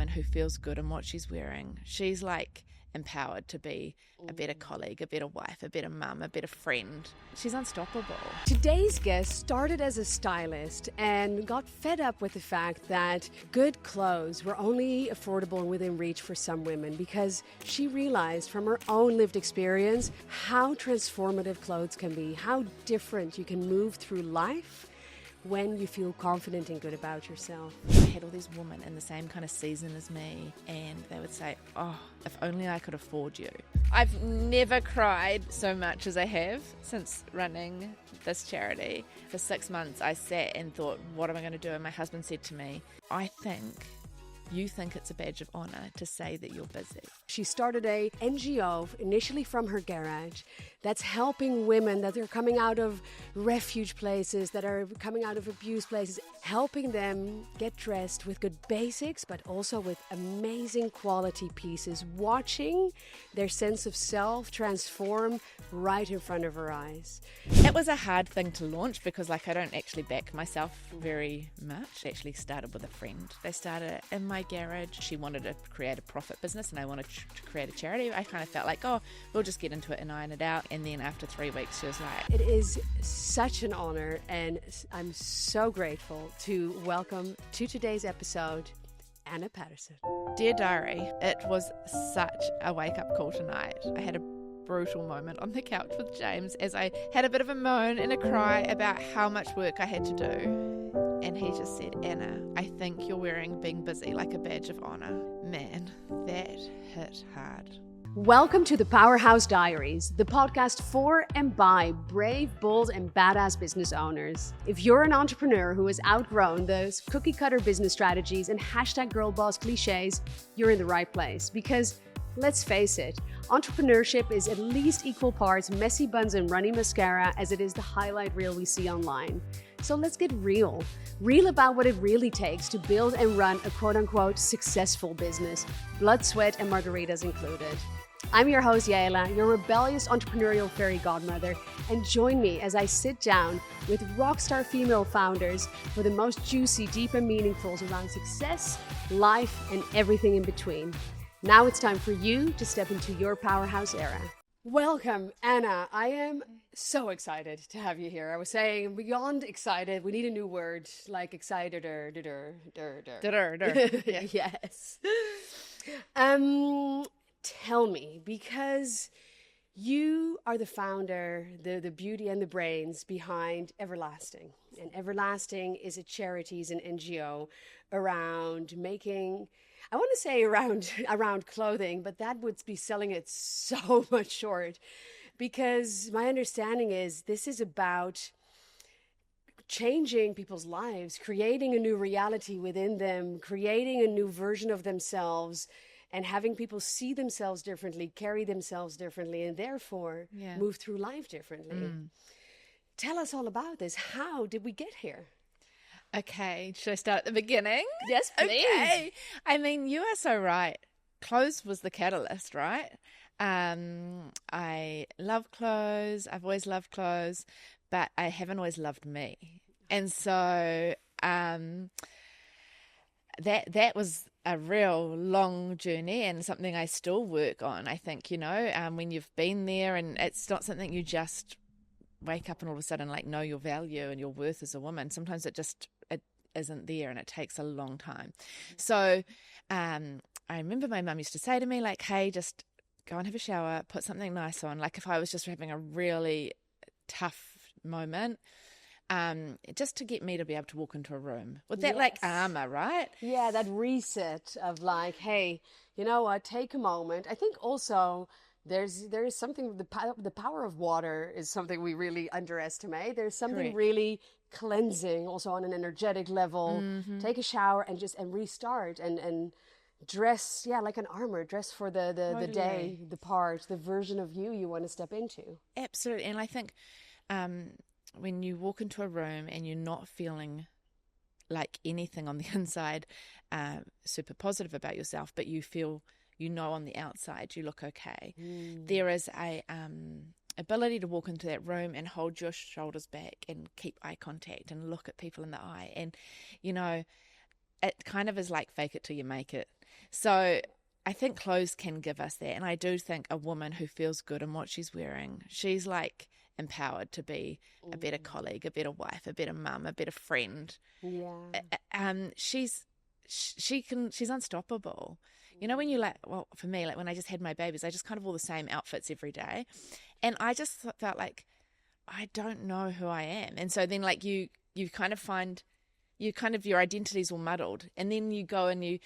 woman who feels good in what she's wearing, she's like empowered to be a better colleague, a better wife, a better mum, a better friend. She's unstoppable. Today's guest started as a stylist and got fed up with the fact that good clothes were only affordable and within reach for some women, because she realized from her own lived experience how transformative clothes can be, how different you can move through life when you feel confident and good about yourself. I had all these women in the same kind of season as me, and they would say, oh, if only I could afford you. I've never cried so much as I have since running this charity. For 6 months, I sat and thought, what am I going to do? And my husband said to me, I think you think it's a badge of honour to say that you're busy. She started a NGO initially from her garage that's helping women that are coming out of refuge places, that are coming out of abuse places, helping them get dressed with good basics, but also with amazing quality pieces, watching their sense of self transform right in front of her eyes. It was a hard thing to launch because I don't actually back myself very much. I actually started with a friend. They started it in my garage. She wanted to create a profit business and I wanted to create a charity. I kind of felt like, oh, we'll just get into it and iron it out. And then after 3 weeks, she was like... It is such an honor, and I'm so grateful to welcome to today's episode, Anna Paterson. Dear Diary, it was such a wake-up call tonight. I had a brutal moment on the couch with James as I had a bit of a moan and a cry about how much work I had to do. And he just said, Anna, I think you're wearing being busy like a badge of honour. Man, that hit hard. Welcome to the PowerHouse Diaries, the podcast for and by brave, bold, and badass business owners. If you're an entrepreneur who has outgrown those cookie-cutter business strategies and hashtag girl boss cliches, you're in the right place. Because let's face it, entrepreneurship is at least equal parts messy buns and runny mascara as it is the highlight reel we see online. So let's get real about what it really takes to build and run a quote-unquote successful business, blood, sweat, and margaritas included. I'm your host, Yaela, your rebellious entrepreneurial fairy godmother, and join me as I sit down with rockstar female founders for the most juicy, deep, and meaningfuls around success, life, and everything in between. Now it's time for you to step into your powerhouse era. Welcome, Anna. I am so excited to have you here. I was saying beyond excited, we need a new word, like excited or Yes. Tell me, because you are the founder, the beauty and the brains behind Everlasting. And Everlasting is a charity, is an NGO around making... I want to say around clothing, but that would be selling it so much short, because my understanding is this is about changing people's lives, creating a new reality within them, creating a new version of themselves, and having people see themselves differently, carry themselves differently, and therefore move through life differently. Tell us all about this. How did we get here? Okay, should I start at the beginning? Yes, please. Okay. I mean, you are so right. Clothes was the catalyst, right? I love clothes. I've always loved clothes, but I haven't always loved me. And so that was a real long journey and something I still work on, I think, when you've been there, and it's not something you just wake up and all of a sudden know your value and your worth as a woman. Sometimes it isn't there, and it takes a long time. So I remember my mum used to say to me, hey, just go and have a shower, put something nice on. If I was just having a really tough moment, just to get me to be able to walk into a room with that armor, right? Yeah, that reset of hey, you know what, take a moment. I think also there is something, the power of water is something we really underestimate. There's something Correct. really cleansing also on an energetic level. Take a shower and restart and dress, like an armor, dress for the day, the version of you want to step into. Absolutely. And I think when you walk into a room and you're not feeling like anything on the inside, super positive about yourself, but you feel, on the outside you look okay. There is a ability to walk into that room and hold your shoulders back and keep eye contact and look at people in the eye. And, it kind of is like fake it till you make it. So I think clothes can give us that. And I do think a woman who feels good in what she's wearing, she's like empowered to be a better colleague, a better wife, a better mum, a better friend. Yeah. She's unstoppable. You know, when you like, well, for me, like when I just had my babies, I just kind of wore the same outfits every day. And I just felt like, I don't know who I am. And so then like you kind of find, your identity's all muddled. And then you go and you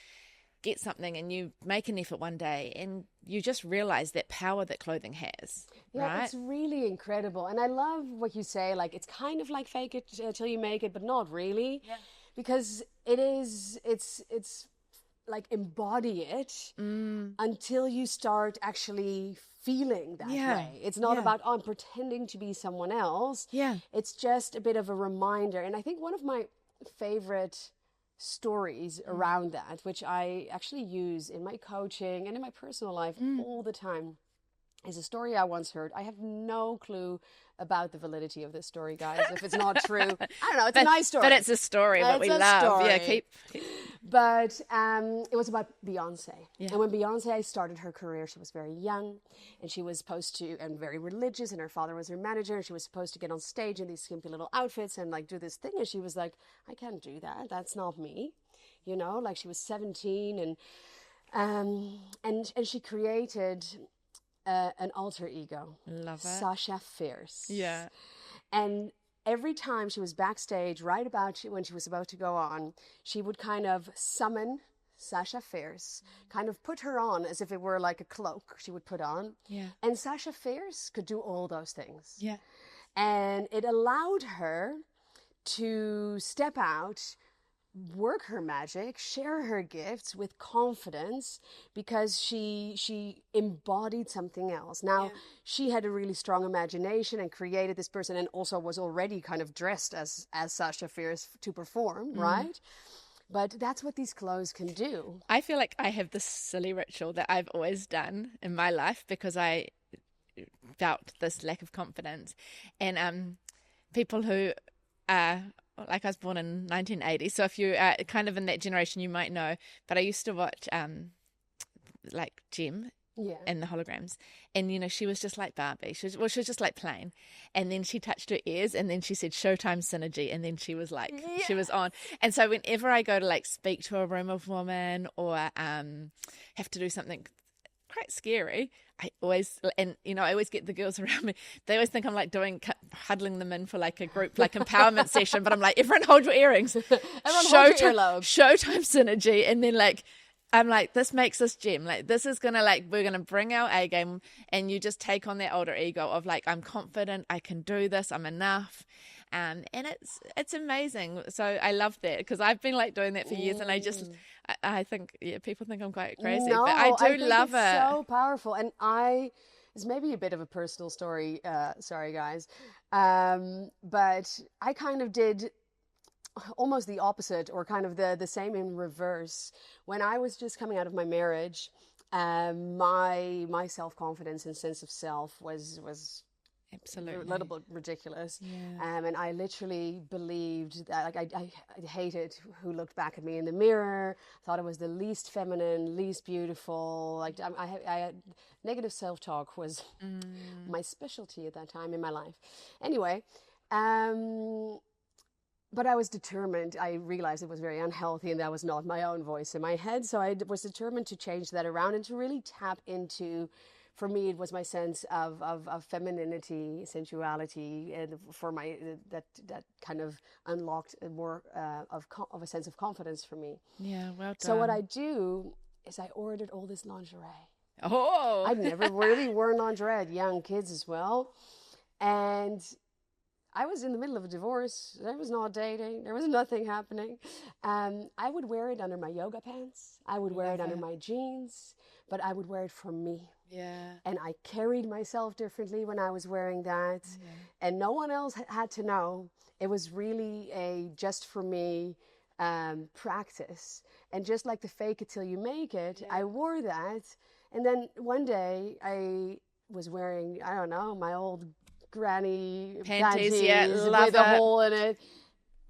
get something and you make an effort one day and you just realize that power that clothing has. Yeah, right? It's really incredible. And I love what you say, like it's kind of like fake it till you make it, but not really. Yeah. Because it's like embody it until you start actually feeling that way. It's not about, I'm pretending to be someone else. Yeah. It's just a bit of a reminder. And I think one of my favorite stories around that, which I actually use in my coaching and in my personal life all the time, is a story I once heard. I have no clue about the validity of this story, guys. If it's not true, I don't know. It's a nice story. But it's a story that we love. Story. Yeah, keep. But it was about Beyonce. Yeah. And when Beyonce started her career, she was very young and she was supposed to, and very religious, and her father was her manager, and she was supposed to get on stage in these skimpy little outfits and like do this thing. And she was like, I can't do that. That's not me. You know, like she was 17 and she created an alter ego. Love it. Sasha Fierce. Yeah. And every time she was backstage, right about when she was about to go on, she would kind of summon Sasha Fierce, kind of put her on as if it were like a cloak she would put on. Yeah. And Sasha Fierce could do all those things. Yeah. And it allowed her to step out, work her magic, share her gifts with confidence, because she embodied something else. Now, she had a really strong imagination and created this person, and also was already kind of dressed as Sasha Fierce to perform, right? But that's what these clothes can do. I feel like I have this silly ritual that I've always done in my life because I felt this lack of confidence. And people who are, like I was born in 1980, so if you are kind of in that generation, you might know, but I used to watch like Jem and the holograms, and you know, she was just like Barbie. She was just like plain, and then she touched her ears, and then she said Showtime Synergy, and then she was like, she was on. And so whenever I go to like speak to a room of women or have to do something quite scary, I always, and you know, I always get the girls around me, they always think I'm like huddling them in for like a group like empowerment session, but I'm like, everyone hold your earrings, Showtime Synergy, and then like I'm like, this makes us Jem, like this is gonna, like, we're gonna bring our A game, and you just take on that older ego of like, I'm confident, I can do this, I'm enough. And it's amazing. So I love that, because I've been like doing that for years, and I think people think I'm quite crazy, but I do love it. It's so powerful. And it's maybe a bit of a personal story. Sorry, guys, but I kind of did almost the opposite, or kind of the same in reverse. When I was just coming out of my marriage, my self-confidence and sense of self was absolutely a little bit ridiculous. Yeah. And I literally believed that, like, I hated who looked back at me in the mirror, thought I was the least feminine, least beautiful. Like, I had negative self-talk was my specialty at that time in my life. Anyway, but I was determined. I realized it was very unhealthy, and that was not my own voice in my head. So I was determined to change that around and to really tap into, for me, it was my sense of femininity, sensuality, and for my that kind of unlocked more of a sense of confidence for me. Yeah, well done. So what I do is I ordered all this lingerie. Oh, I've never really worn lingerie. I had young kids as well, and I was in the middle of a divorce. There was not dating. There was nothing happening. I would wear it under my yoga pants. I would wear it under my jeans, but I would wear it for me. Yeah. And I carried myself differently when I was wearing that. Yeah. And no one else had to know. It was really a just for me practice. And just like the fake it till you make it, I wore that. And then one day I was wearing, I don't know, my old granny panties with a hole in it.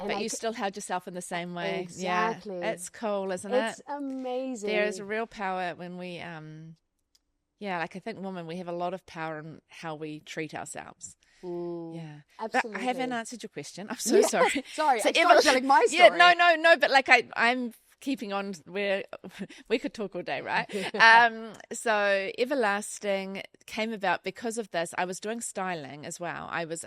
And but you still held yourself in the same way. Exactly. Yeah, it's cool, isn't it? It's amazing. There is a real power when we, like I think women, we have a lot of power in how we treat ourselves. Yeah, absolutely. But I haven't answered your question. I'm so sorry. Sorry, So I started telling my story. Yeah, no, but like I'm keeping on where we could talk all day, right? So Everlasting came about because of this. I was doing styling as well. I was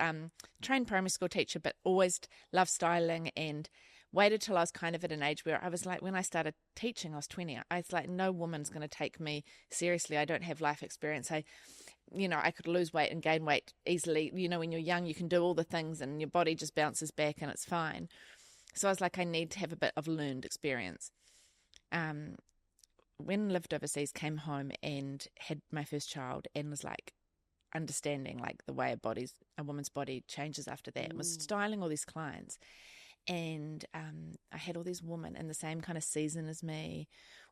trained primary school teacher, but always loved styling and waited till I was kind of at an age where I was like, when I started teaching, I was 20. I was like, no woman's going to take me seriously. I don't have life experience. I could lose weight and gain weight easily. When you're young, you can do all the things and your body just bounces back and it's fine. So I was like, I need to have a bit of learned experience. When lived overseas, came home and had my first child and was like understanding like the way a woman's body changes after that. And was styling all these clients. And I had all these women in the same kind of season as me,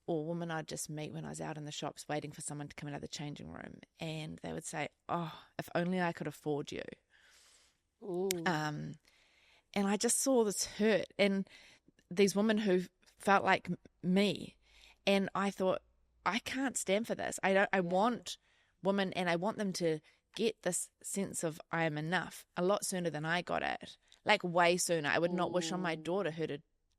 or women I'd just meet when I was out in the shops waiting for someone to come out of the changing room. And they would say, oh, if only I could afford you. And I just saw this hurt in these women who felt like me. And I thought, I can't stand for this. I want women, and I want them to get this sense of I am enough a lot sooner than I got it. Like way sooner. I would not wish on my daughter her to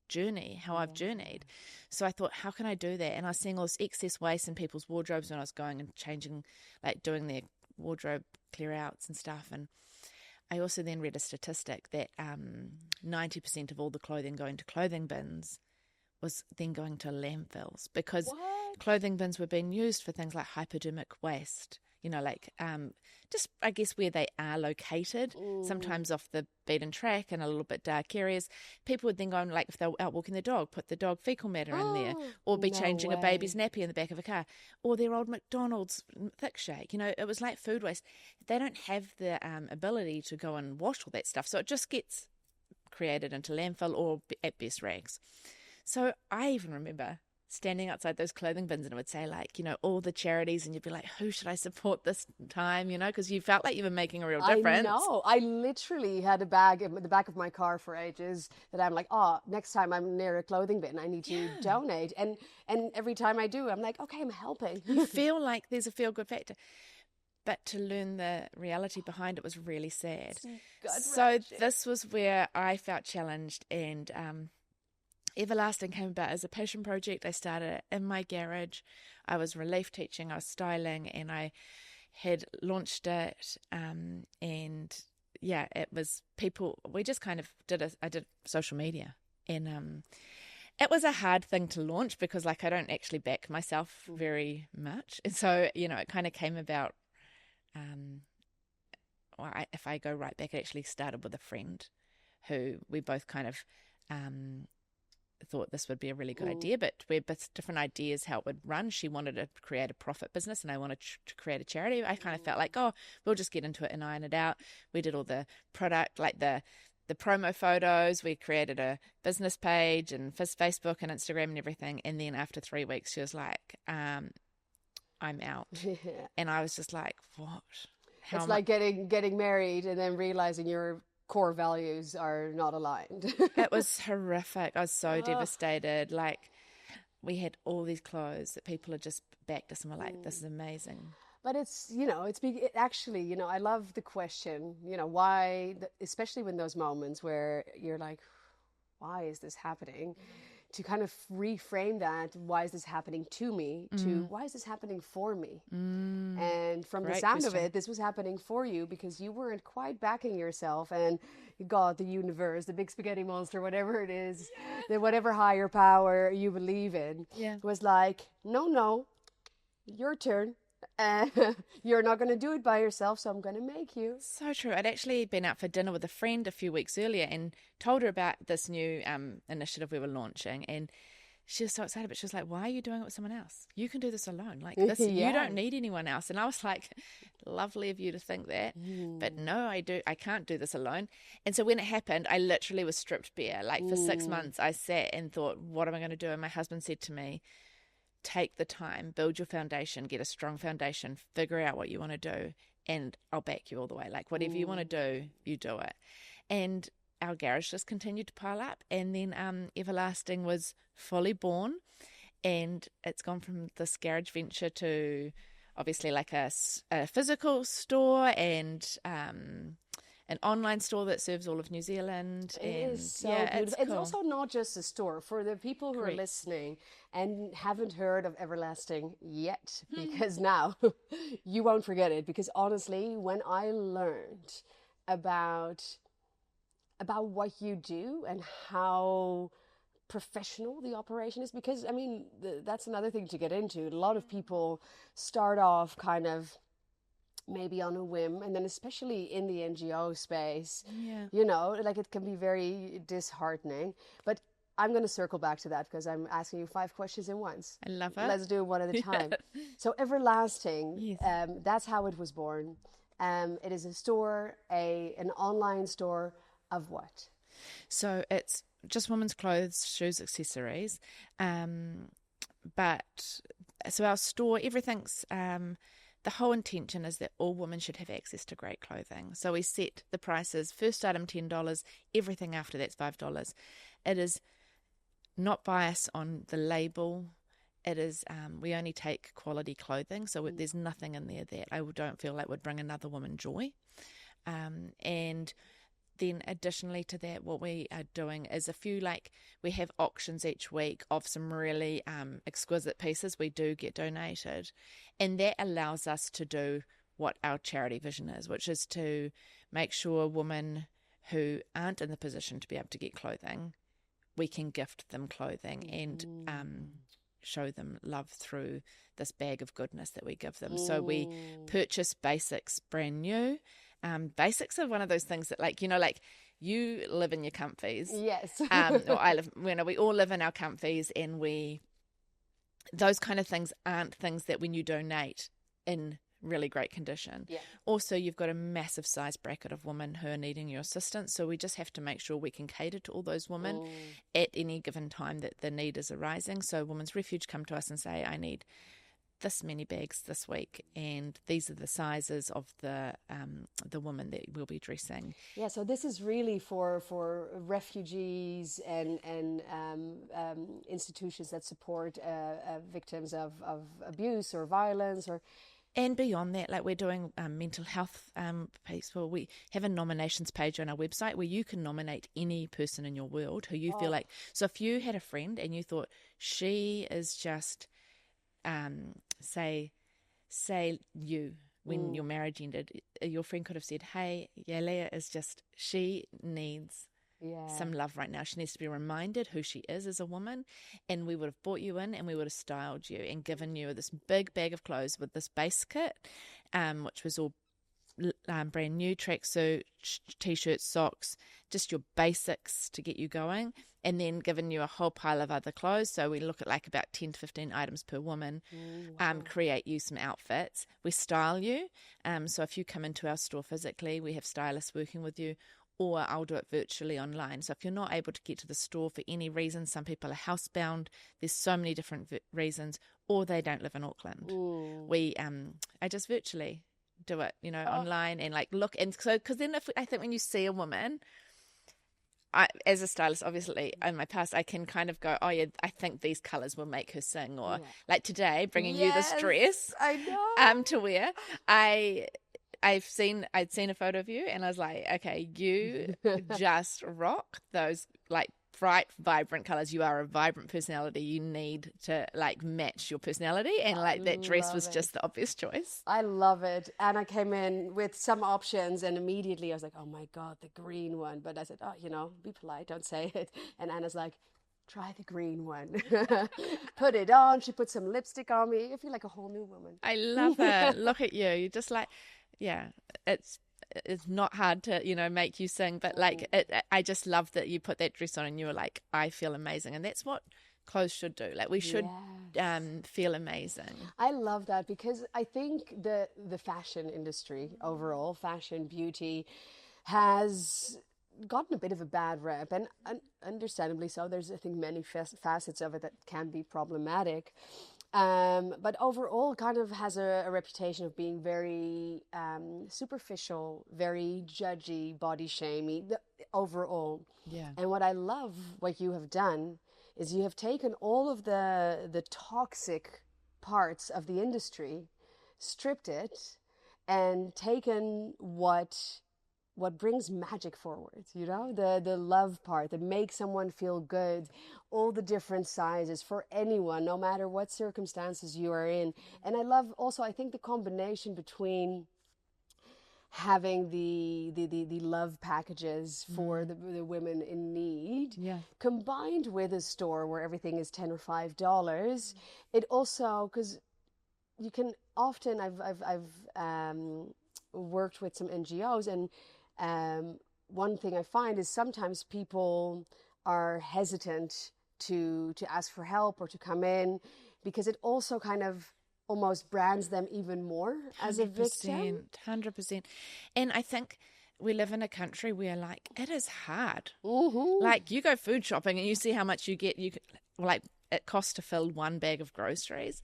journey how I've journeyed. So I thought, how can I do that? And I was seeing all this excess waste in people's wardrobes when I was going and changing, like doing their wardrobe clear outs and stuff. And I also then read a statistic that 90% of all the clothing going to clothing bins was then going to landfills because clothing bins were being used for things like hypodermic waste, just I guess where they are located, sometimes off the beaten track and a little bit dark areas. People would then go and, like, if they were out walking their dog, put the dog fecal matter in there, or be changing a baby's nappy in the back of a car, or their old McDonald's thick shake. It was like food waste. They don't have the ability to go and wash all that stuff, so it just gets created into landfill or at best rags. So I even remember standing outside those clothing bins and it would say, like, all the charities, and you'd be like, who should I support this time, because you felt like you were making a real difference. I know. I literally had a bag in the back of my car for ages that I'm like, next time I'm near a clothing bin, I need to donate. And every time I do, I'm like, okay, I'm helping. You feel like there's a feel-good factor. But to learn the reality behind it was really sad. So this was where I felt challenged, and Everlasting came about as a passion project. I started it in my garage. I was relief teaching, I was styling, and I had launched it. It was people. We just kind of I did social media, and it was a hard thing to launch because, like, I don't actually back myself very much, and so it kind of came about. If I go right back, it actually started with a friend who we both kind of thought this would be a really good idea, but we had different ideas how it would run. She wanted to create a profit business and I wanted to create a charity. I kind of felt like, we'll just get into it and iron it out. We did all the product, like the promo photos. We created a business page and Facebook and Instagram and everything. And then after 3 weeks, she was like, I'm out. And I was just like, what? It's like getting married and then realizing your core values are not aligned. It was horrific. I was so devastated. Like, we had all these clothes that people had just backed us and were like, this is amazing. But it's, actually, I love the question, why, especially when those moments where you're like, why is this happening? To kind of reframe that, why is this happening to me, to why is this happening for me? And from the sound of it, this was happening for you because you weren't quite backing yourself, and God, the universe, the big spaghetti monster, whatever it is, whatever higher power you believe in, was like, no, your turn. You're not going to do it by yourself, so I'm going to make you. So true. I'd actually been out for dinner with a friend a few weeks earlier and told her about this new initiative we were launching, and she was so excited, but she was like, why are you doing it with someone else? You can do this alone. Like this, you don't need anyone else. And I was like, lovely of you to think that, but no, I can't do this alone. And so when it happened, I literally was stripped bare. Like for 6 months, I sat and thought, what am I going to do? And my husband said to me, take the time, build your foundation, get a strong foundation, figure out what you want to do, and I'll back you all the way. Like whatever you want to do, you do it. And our garage just continued to pile up. And then Everlasting was fully born, and it's gone from this garage venture to obviously like a physical store and an online store that serves all of New Zealand. It and is so yeah, beautiful. It's cool. also not just a store. For the people who are Correct. listening and haven't heard of Everlasting yet, because now you won't forget it. Because honestly, when I learned about what you do and how professional the operation is, because I mean, that's another thing to get into. A lot of people start off kind of maybe on a whim, and then especially in the NGO space, you know, like it can be very disheartening. But I'm going to circle back to that because I'm asking you 5 questions in once. I love it. Let's do it one at a time. So Everlasting, Yes. that's how it was born. It is a store, an online store of what? So it's just women's clothes, shoes, accessories. But so our store, everything's the whole intention is that all women should have access to great clothing. So we set the prices, first item $10, everything after that's $5. It is not biased on the label. It is, we only take quality clothing, so there's nothing in there that I don't feel like would bring another woman joy. And then additionally to that, what we are doing is we have auctions each week of some really exquisite pieces we do get donated, and that allows us to do what our charity vision is, which is to make sure women who aren't in the position to be able to get clothing, we can gift them clothing and show them love through this bag of goodness that we give them. So we purchase basics brand new. Basics are one of those things that, like, you know, like you live in your comfies. Yes. Or I live, we all live in our comfies, and those kind of things aren't things that when you donate in really great condition. Yeah. Also, you've got a massive size bracket of women who are needing your assistance. So we just have to make sure we can cater to all those women at any given time that the need is arising. So Women's Refuge come to us and say, I need this many bags this week, and these are the sizes of the woman that we'll be dressing. Yeah, so this is really for refugees and institutions that support victims of abuse or violence or. And beyond that, like we're doing mental health piece. Well, we have a nominations page on our website where you can nominate any person in your world who you feel like. So if you had a friend and you thought she is just, say you, when your marriage ended, your friend could have said, hey, Leah is just, she needs some love right now. She needs to be reminded who she is as a woman, and we would have brought you in and we would have styled you and given you this big bag of clothes with this base kit, which was all brand new, tracksuit, t-shirts, socks, just your basics to get you going, and then given you a whole pile of other clothes. So we look at like about 10 to 15 items per woman, create you some outfits. We style you. So if you come into our store physically, we have stylists working with you, or I'll do it virtually online. So if you're not able to get to the store for any reason, some people are housebound, there's so many different reasons, or they don't live in Auckland. I just virtually do it, you know, online and like look. And so, because then I think when you see a woman, as a stylist, obviously, in my past, I can kind of go, oh yeah, I think these colours will make her sing. Or like today, bringing you this dress I know. To wear. I'd seen a photo of you and I was like, okay, you just rock those like bright, vibrant colors. You are a vibrant personality. You need to like match your personality, and like that dress was just the obvious choice. I love it. And I came in with some options and immediately I was like, oh my God, the green one. But I said, oh, you know, be polite, don't say it. And Anna's like, try the green one. Put it on. She put some lipstick on me. I feel like a whole new woman. I love it. Look at you. You're just like, yeah, it's not hard to, you know, make you sing, but like I just love that you put that dress on and you were like, I feel amazing. And that's what clothes should do. Like we should feel amazing. I love that, because I think the fashion industry overall, fashion, beauty, has gotten a bit of a bad rep, and understandably so. There's, I think, many facets of it that can be problematic. But overall kind of has a reputation of being very superficial, very judgy, body shamey, overall. Yeah. And what I love, what you have done, is you have taken all of the toxic parts of the industry, stripped it, and taken what brings magic forward, the love part that makes someone feel good, all the different sizes for anyone, no matter what circumstances you are in. And I love also, I think, the combination between having the love packages for the women in need, combined with a store where everything is $10 or $5. It also, because you can often, I've worked with some NGOs, and one thing I find is sometimes people are hesitant to ask for help or to come in, because it also kind of almost brands them even more as a victim. 100%. And I think we live in a country where, like, it is hard. Mm-hmm. Like, you go food shopping and you see how much you get. Like, it costs to fill one bag of groceries.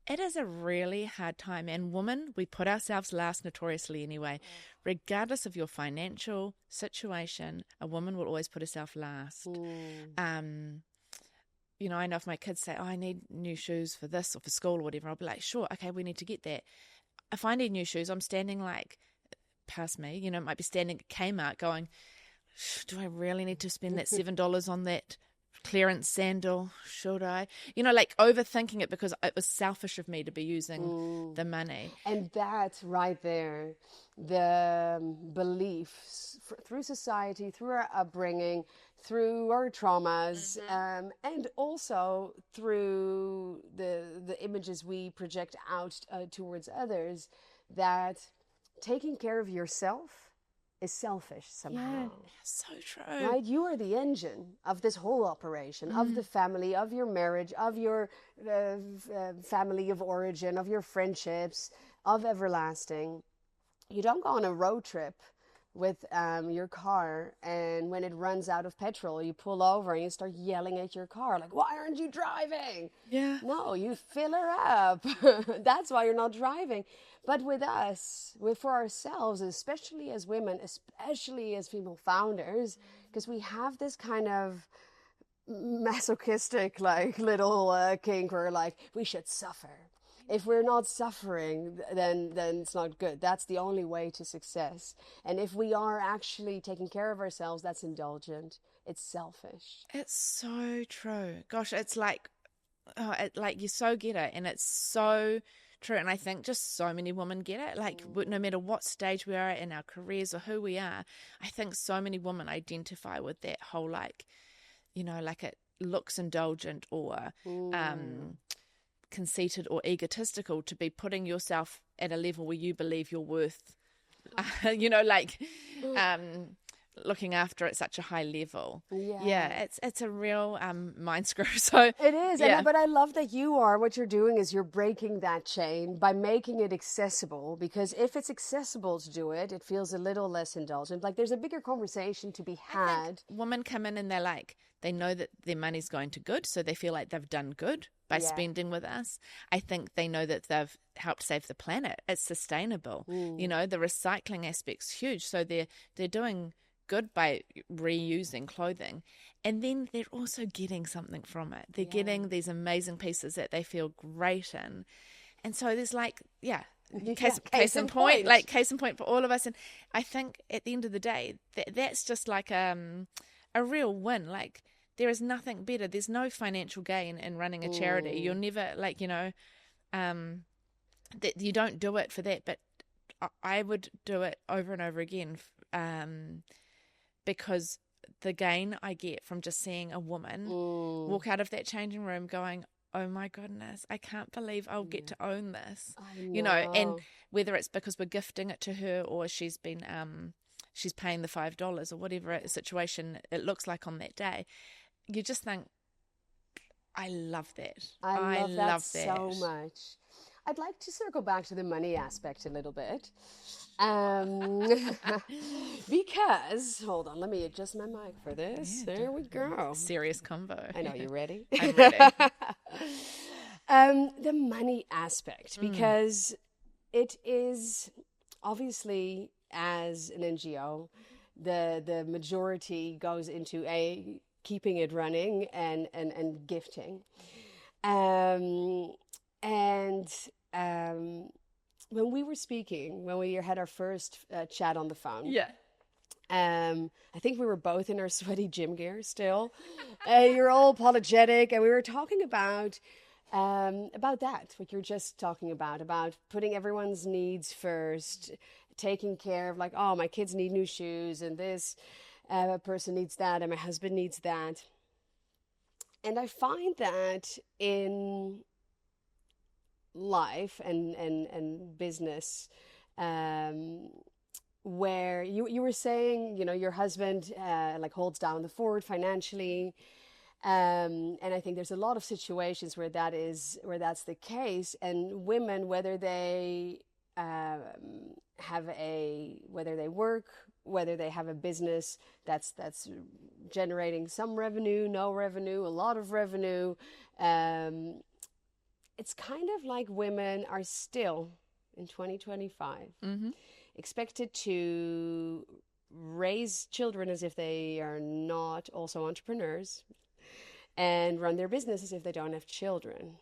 It is a really hard time. And women, we put ourselves last notoriously anyway. Regardless of your financial situation, a woman will always put herself last. I know if my kids say, I need new shoes for this or for school or whatever, I'll be like, sure, okay, we need to get that. If I need new shoes, I'm standing like past me, might be standing at Kmart going, do I really need to spend that $7 on that clearance sandal? Should I? Like overthinking it, because it was selfish of me to be using the money. And that right there, the beliefs through society, through our upbringing, through our traumas, and also through the images we project out towards others, that taking care of yourself is selfish somehow. Yeah, so true. Right? You are the engine of this whole operation, of the family, of your marriage, of your family of origin, of your friendships, of everlasting. You don't go on a road trip with your car, and when it runs out of petrol, you pull over and you start yelling at your car, like, why aren't you driving? Yeah. No, you fill her up. That's why you're not driving. But with us, for ourselves, especially as women, especially as female founders, because we have this kind of masochistic, like, little kink where, like, we should suffer. If we're not suffering, then it's not good. That's the only way to success. And if we are actually taking care of ourselves, that's indulgent. It's selfish. It's so true. Gosh, it's like, you so get it, and it's so true. And I think just so many women get it. Like, no matter what stage we are at in our careers or who we are, I think so many women identify with that whole, like, like it looks indulgent or conceited or egotistical to be putting yourself at a level where you believe you're worth, looking after at such a high level. Yeah, it's a real mind screw. So it is. Yeah. But I love that what you're doing is you're breaking that chain by making it accessible, because if it's accessible to do it, it feels a little less indulgent. Like, there's a bigger conversation to be had. Women come in and they're like, they know that their money's going to good, so they feel like they've done good by spending with us. I think they know that they've helped save the planet. It's sustainable. The recycling aspect's huge. So they're doing good by reusing clothing, and then they're also getting something from it. They're getting these amazing pieces that they feel great in. And so there's case in point for all of us. And I think at the end of the day, that's just like a real win. Like, there is nothing better. There's no financial gain in running a charity. You're never that you don't do it for that. But I would do it over and over again, because the gain I get from just seeing a woman walk out of that changing room going, oh my goodness, I can't believe I'll get to own this. And whether it's because we're gifting it to her or she's been she's paying the $5 or whatever situation it looks like on that day, you just think, I love that. I love that so much. I'd like to circle back to the money aspect a little bit. Because, hold on, let me adjust my mic for this. There we go. Serious combo. I know, you ready? I'm ready. The money aspect, because it is obviously, as an NGO, the majority goes into keeping it running and gifting. And when we were speaking, when we had our first chat on the phone, I think we were both in our sweaty gym gear still. You're all apologetic, and we were talking about that, what you're just talking about putting everyone's needs first, taking care of, like, oh, my kids need new shoes, and this person needs that, and my husband needs that. And I find that in life and business, where you were saying, your husband like holds down the fort financially, and I think there's a lot of situations where that's the case, and women, whether they whether they work, whether they have a business that's generating some revenue, no revenue, a lot of revenue, it's kind of like women are still in 2025 expected to raise children as if they are not also entrepreneurs, and run their business as if they don't have children.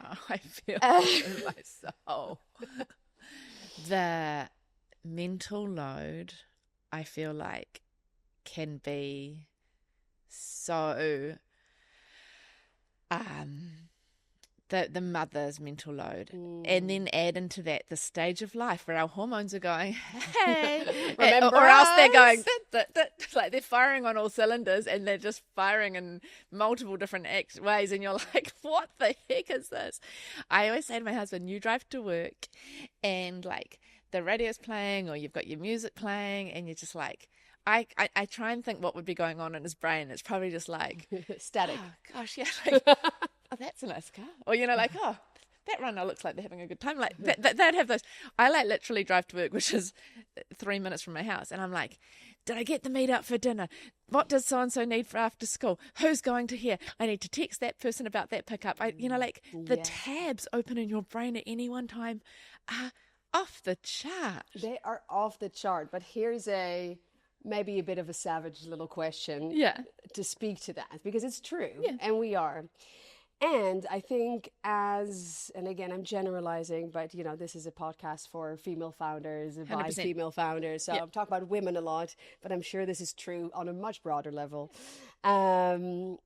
Oh, I feel it in my soul. The mental load, I feel like, can be so the mother's mental load, and then add into that the stage of life where our hormones are going, hey, or else they're going, like they're firing on all cylinders, and they're just firing in multiple different ways, and you're like, what the heck is this? I always say to my husband, you drive to work, and like the radio's playing, or you've got your music playing, and you're just like, I try and think what would be going on in his brain. It's probably just like static. Oh, gosh, yeah. Like, oh, that's a nice car. Or, like, oh, that runner looks like they're having a good time. Like, they'd have those. I, like, literally drive to work, which is 3 minutes from my house. And I'm like, did I get the meat out for dinner? What does so-and-so need for after school? Who's going to here? I need to text that person about that pickup. The tabs open in your brain at any one time are off the chart. They are off the chart. But here's maybe a bit of a savage little question to speak to that, because it's true, and we are. And I think and again, I'm generalizing, but this is a podcast for female founders, by 100%. female founders. So I'm talking about women a lot, but I'm sure this is true on a much broader level. But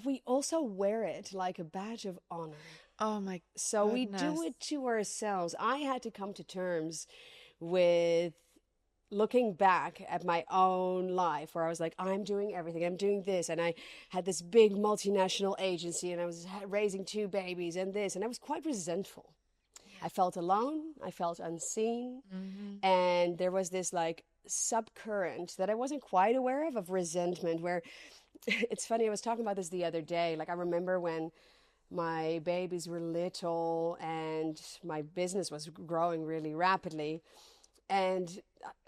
we also wear it like a badge of honor. Oh my! So goodness. we do it to ourselves. I had to come to terms with looking back at my own life, where I was like, I'm doing everything, I'm doing this, and I had this big multinational agency, and I was raising 2 babies and this, and I was quite resentful. I felt alone, I felt unseen, and there was this like subcurrent that I wasn't quite aware of resentment, where it's funny, I was talking about this the other day. Like, I remember when my babies were little and my business was growing really rapidly, and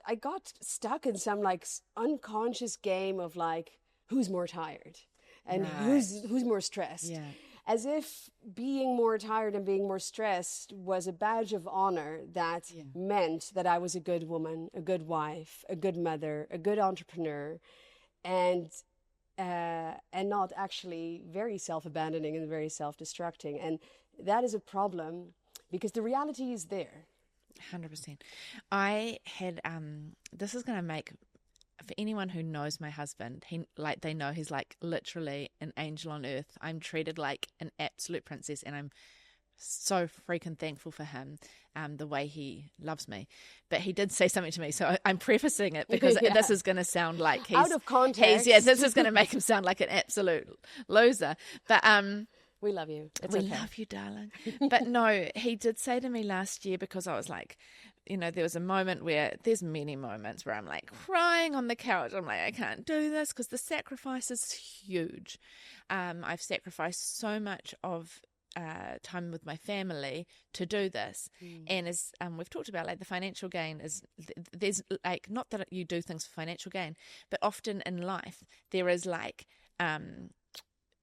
I got stuck in some like unconscious game of like, who's more tired and who's more stressed. Yeah. As if being more tired and being more stressed was a badge of honor that meant that I was a good woman, a good wife, a good mother, a good entrepreneur, and not actually very self-abandoning and very self-destructing. And that is a problem, because the reality is there. 100%. I had this is going to make, for anyone who knows my husband, they know he's like literally an angel on earth. I'm treated like an absolute princess, and I'm so freaking thankful for him, the way he loves me. But he did say something to me, so I'm prefacing it because this is going to sound like he's out of context. This is going to make him sound like an absolute loser. But we love you. We love you, darling. But no, he did say to me last year, because I was like, there was a moment where, there's many moments where I'm like crying on the couch. I'm like, I can't do this, because the sacrifice is huge. I've sacrificed so much of time with my family to do this. And as we've talked about, like, the financial gain is, there's like, not that you do things for financial gain, but often in life there is like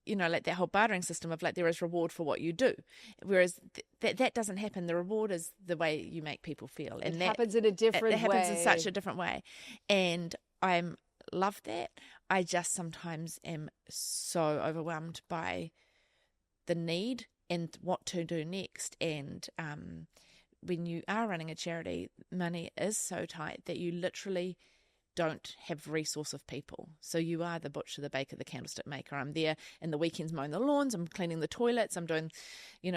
like that whole bartering system of like there is reward for what you do, whereas that doesn't happen. The reward is the way you make people feel, and It that happens in a different way. It happens in such a different way, and I love that. I just sometimes am so overwhelmed by the need and what to do next, and when you are running a charity, money is so tight that you literally don't have resource of people. So you are the butcher, the baker, the candlestick maker. I'm there in the weekends mowing the lawns, I'm cleaning the toilets, I'm doing,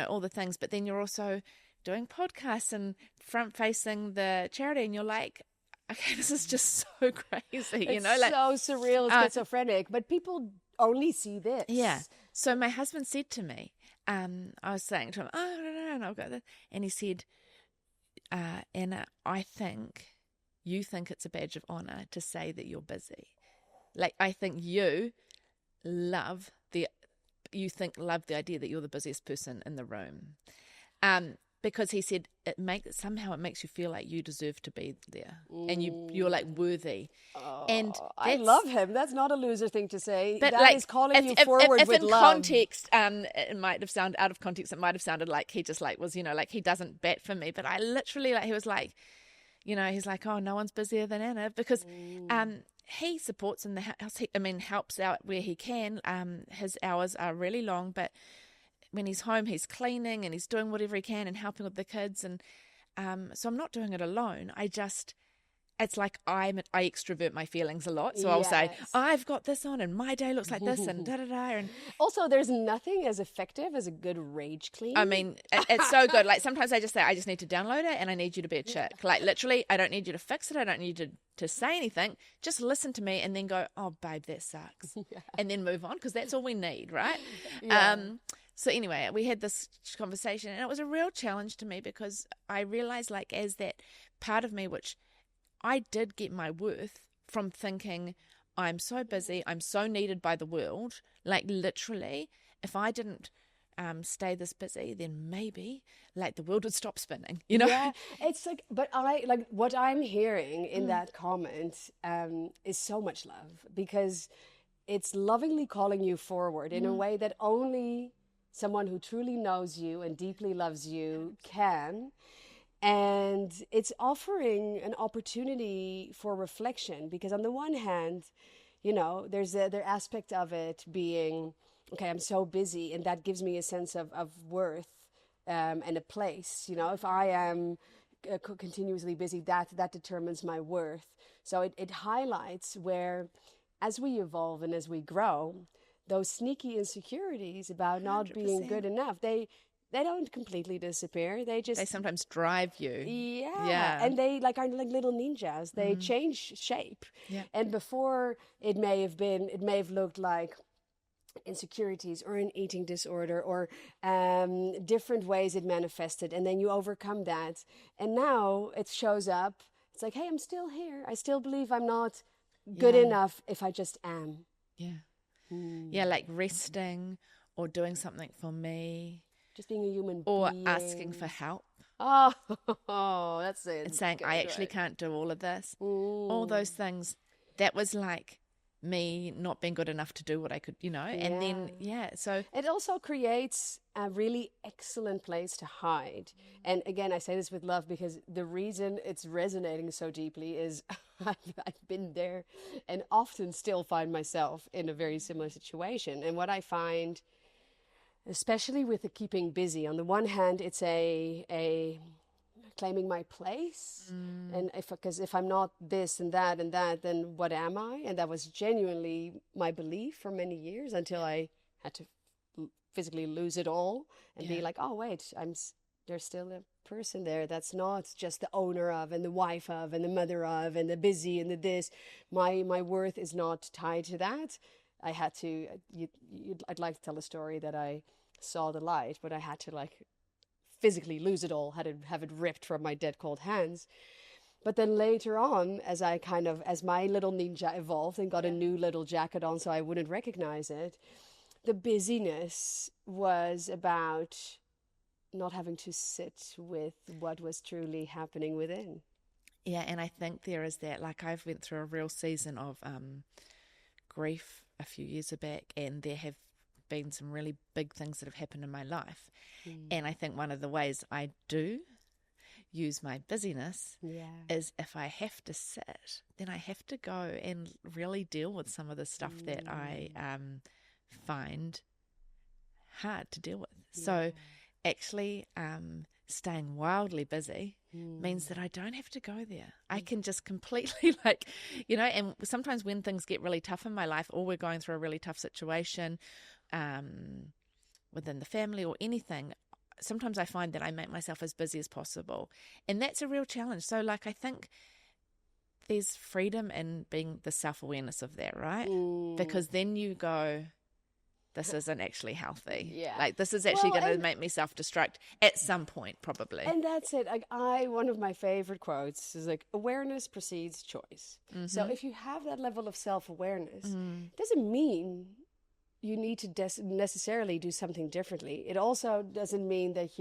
all the things. But then you're also doing podcasts and front facing the charity, and you're like, okay, this is just so crazy, it's so surreal, it's schizophrenic, but people only see this. Yeah. So my husband said to me, I was saying to him, no, I've got this. And he said, Anna, I think you think it's a badge of honor to say that you're busy. Like, I think you love the idea that you're the busiest person in the room. Because he said it makes you feel like you deserve to be there, and you're like worthy. And I love him. That's not a loser thing to say. But that is calling you forward with love. Context, it might have sounded out of context. It might have sounded like he just was, like he doesn't bat for me. But I literally he was like, he's like, oh, no one's busier than Anna, because he supports in the house. Helps out where he can. His hours are really long, but when he's home, he's cleaning and he's doing whatever he can and helping with the kids. And so I'm not doing it alone. It's like I extrovert my feelings a lot. So I'll say, I've got this on and my day looks like this and da-da-da. And also, there's nothing as effective as a good rage clean. It's so good. Like sometimes I just say, I just need to download it and I need you to be a chick. Like literally, I don't need you to fix it. I don't need you to say anything. Just listen to me and then go, oh, babe, that sucks. And then move on, because that's all we need, right? Yeah. So anyway, we had this conversation, and it was a real challenge to me, because I realized, like, as that part of me, which I did get my worth from thinking, I'm so busy, I'm so needed by the world. Like literally, if I didn't stay this busy, then maybe like the world would stop spinning, Yeah, it's like, but what I'm hearing in that comment is so much love, because it's lovingly calling you forward in a way that only someone who truly knows you and deeply loves you can. And it's offering an opportunity for reflection, because on the one hand, there's the aspect of it being, okay, I'm so busy, and that gives me a sense of worth and a place. If I am continuously busy, that determines my worth. So it highlights where, as we evolve and as we grow, those sneaky insecurities about not 100%. being good enough, they don't completely disappear. They sometimes drive you. Yeah. And they are like little ninjas. They change shape. Yeah. And before it may have looked like insecurities or an eating disorder or different ways it manifested. And then you overcome that. And now it shows up. It's like, hey, I'm still here. I still believe I'm not good enough if I just am. Yeah. Yeah, like resting or doing something for me. Just being a human or being. asking for help. Oh, that's it. And saying, I actually can't do all of this. All those things. That was like me not being good enough to do what I could, and then, so. It also creates a really excellent place to hide. And again, I say this with love, because the reason it's resonating so deeply is I've been there and often still find myself in a very similar situation. And what I find, especially with the keeping busy, on the one hand, it's a claiming my place, and if I'm not this and that, then what am I? And that was genuinely my belief for many years, until I had to physically lose it all and be like, oh wait, there's still a person there that's not just the owner of and the wife of and the mother of and the busy and the this. My worth is not tied to that. I had to. I'd like to tell a story that I saw the light, but I had to physically lose it all, had to have it ripped from my dead cold hands. But then later on, as my little ninja evolved and got a new little jacket on so I wouldn't recognize it, the busyness was about not having to sit with what was truly happening within. Yeah, and I think there is that, I've went through a real season of grief a few years back, and there have been some really big things that have happened in my life. And I think one of the ways I do use my busyness is if I have to sit, then I have to go and really deal with some of the stuff that I find hard to deal with. So actually staying wildly busy means that I don't have to go there. I can just completely and sometimes when things get really tough in my life, or we're going through a really tough situation within the family or anything, sometimes I find that I make myself as busy as possible. And that's a real challenge. So I think there's freedom in being the self-awareness of that, right? Because then you go, this isn't actually healthy. Yeah. This is actually going to make me self-destruct at some point, probably. And that's it. One of my favorite quotes is awareness precedes choice. Mm-hmm. So if you have that level of self-awareness, doesn't mean you need to necessarily do something differently. It also doesn't mean that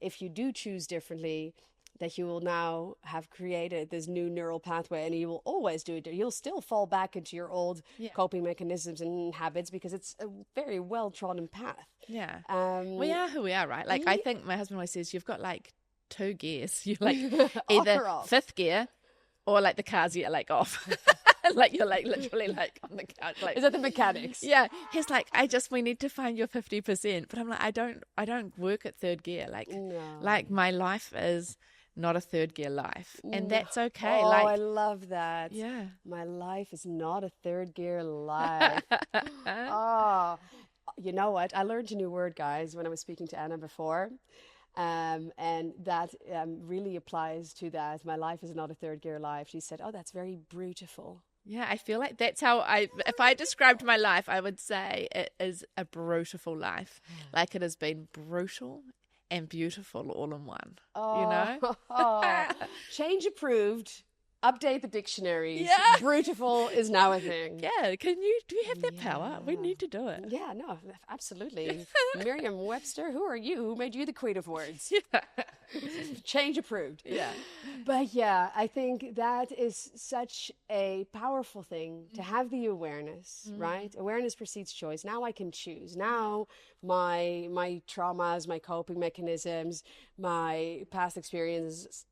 if you do choose differently, that you will now have created this new neural pathway and you will always do it. You'll still fall back into your old coping mechanisms and habits because it's a very well-trodden path. Yeah. We are who we are, right? I think my husband always says you've got 2 gears. You're either fifth gear or the car's you're off. You're literally on the couch. Is that the mechanics? Yeah. He's we need to find your 50%. But I'm I don't work at third gear. No. My life is not a third gear life, and that's okay. Oh, I love that. Yeah, my life is not a third gear life. Oh, you know what? I learned a new word, guys, when I was speaking to Anna before, and that really applies to that. My life is not a third gear life. She said, "Oh, that's very Brutiful." Yeah, I feel like that's how if I described my life, I would say it is a Brutiful life. It has been brutal and beautiful all in one, Change approved. Update the dictionaries. Yeah. Brutiful is now a thing. Yeah. Do you have that power? We need to do it. Yeah, no, absolutely. Merriam-Webster, who are you? Who made you the queen of words? Yeah. Change approved. Yeah. But I think that is such a powerful thing to have the awareness, right? Awareness precedes choice. Now I can choose. Now my traumas, my coping mechanisms, my past experiences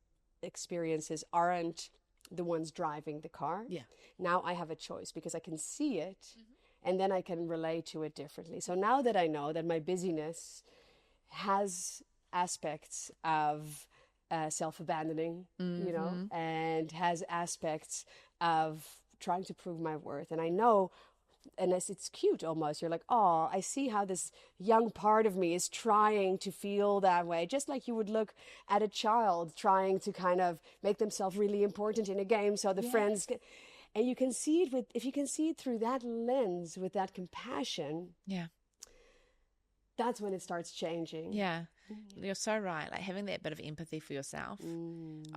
aren't the ones driving the car. Yeah. Now I have a choice because I can see it and then I can relate to it differently. So now that I know that my busyness has aspects of self-abandoning, and has aspects of trying to prove my worth. And I know, and it's cute almost. You're like, oh, I see how this young part of me is trying to feel that way. Just like you would look at a child trying to kind of make themselves really important in a game so the friends can... And you can see it if you can see it through that lens, with that compassion. Yeah. That's when it starts changing. Yeah. You're so right. Having that bit of empathy for yourself and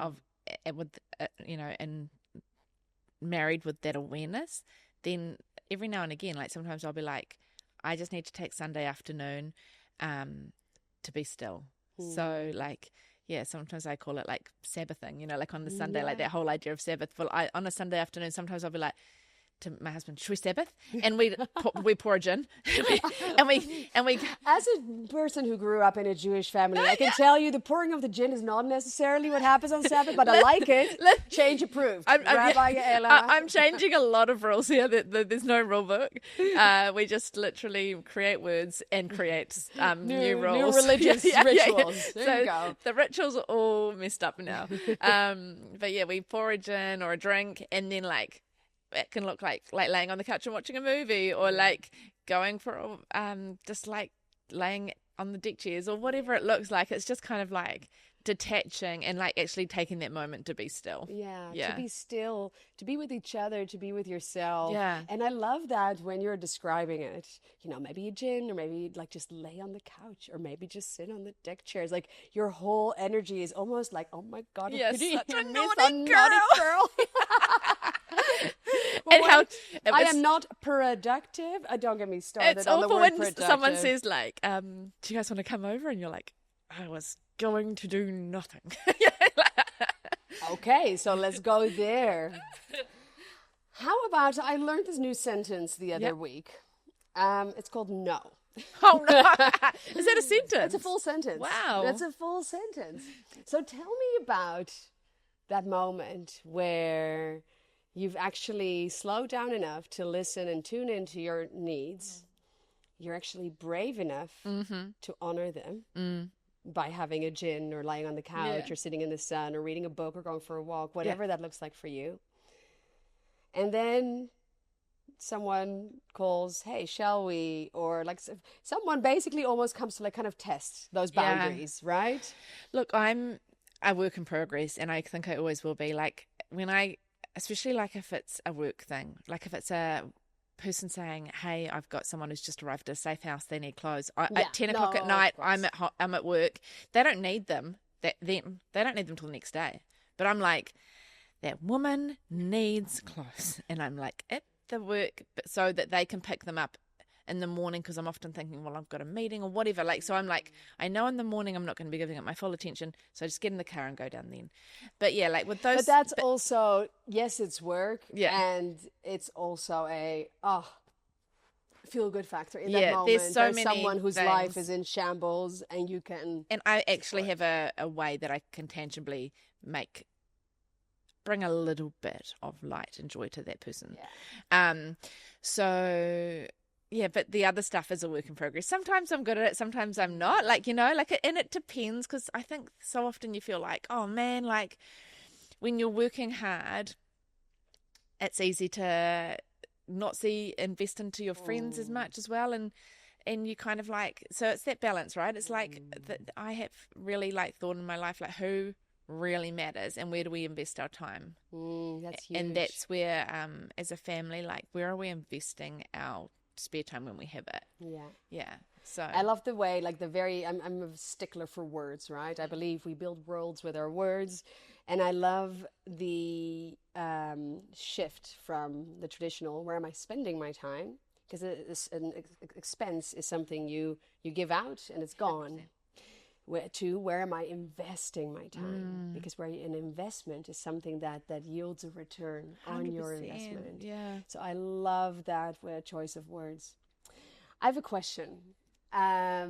married with that awareness, then every now and again, sometimes I'll be I just need to take Sunday afternoon to be still. So sometimes I call it Sabbathing, on the Sunday, that whole idea of Sabbath. Well, on a Sunday afternoon, sometimes I'll be to my husband, should we Sabbath? And we pour a gin, and we. As a person who grew up in a Jewish family, I can tell you the pouring of the gin is not necessarily what happens on Sabbath, but I like it. Change approved. I'm changing a lot of rules here. There's no rule book. We just literally create words and create new rules, new religious rituals. There you go. The rituals are all messed up now. But we pour a gin or a drink, and then it can look like laying on the couch and watching a movie, or going for just laying on the deck chairs, or whatever it looks like. It's just kind of detaching and actually taking that moment to be still. Yeah, to be still, to be with each other, to be with yourself. Yeah. And I love that when you're describing it, maybe a gin, or maybe just lay on the couch, or maybe just sit on the deck chairs. Your whole energy is almost oh my God, yes, such a naughty girl. And I am not productive. Don't get me started. It's on awful the word when productive. Someone says do you guys want to come over? And you're I was going to do nothing. Okay, so let's go there. How about, I learned this new sentence the other week. It's called no. Oh, no. Is that a sentence? It's a full sentence. Wow. That's a full sentence. So tell me about that moment where you've actually slowed down enough to listen and tune into your needs. You're actually brave enough to honor them by having a gin or lying on the couch or sitting in the sun or reading a book or going for a walk, whatever that looks like for you. And then someone calls, hey, shall we? Or like someone basically almost comes to like kind of test those boundaries, right? Look, I'm a work in progress, and I think I always will be. Like especially like if it's a work thing, like if it's a person saying, hey, I've got someone who's just arrived at a safe house, they need clothes. At 10 o'clock at night, I'm at work. They don't need them. They don't need them till the next day. But I'm like, that woman needs clothes. And I'm like, at the work, so that they can pick them up in the morning, because I'm often thinking, well, I've got a meeting or whatever. Like, so I'm like, I know in the morning I'm not going to be giving it my full attention, so I just get in the car and go down then. But yeah, like with those. But that's also, yes, it's work, and it's also a feel good factor in that moment. There's someone whose life is in shambles, and you can. And I actually have a way that I can tangibly bring a little bit of light and joy to that person. So yeah, but the other stuff is a work in progress. Sometimes I'm good at it, sometimes I'm not. Like, and it depends, because I think so often you feel like, oh man, like when you're working hard, it's easy to not invest into your friends as much as well, and you kind of like, so it's that balance, right? It's like that I have really like thought in my life, like who really matters and where do we invest our time. That's huge. And that's where as a family, like where are we investing our spare time when we have it. So I love the way, like I'm a stickler for words, right? I believe we build worlds with our words, and I love the shift from the traditional where am I spending my time, because an expense is something you give out and it's gone. Where am I investing my time? Because where an investment is something that yields a return on your investment. Yeah. So I love that choice of words. I have a question. I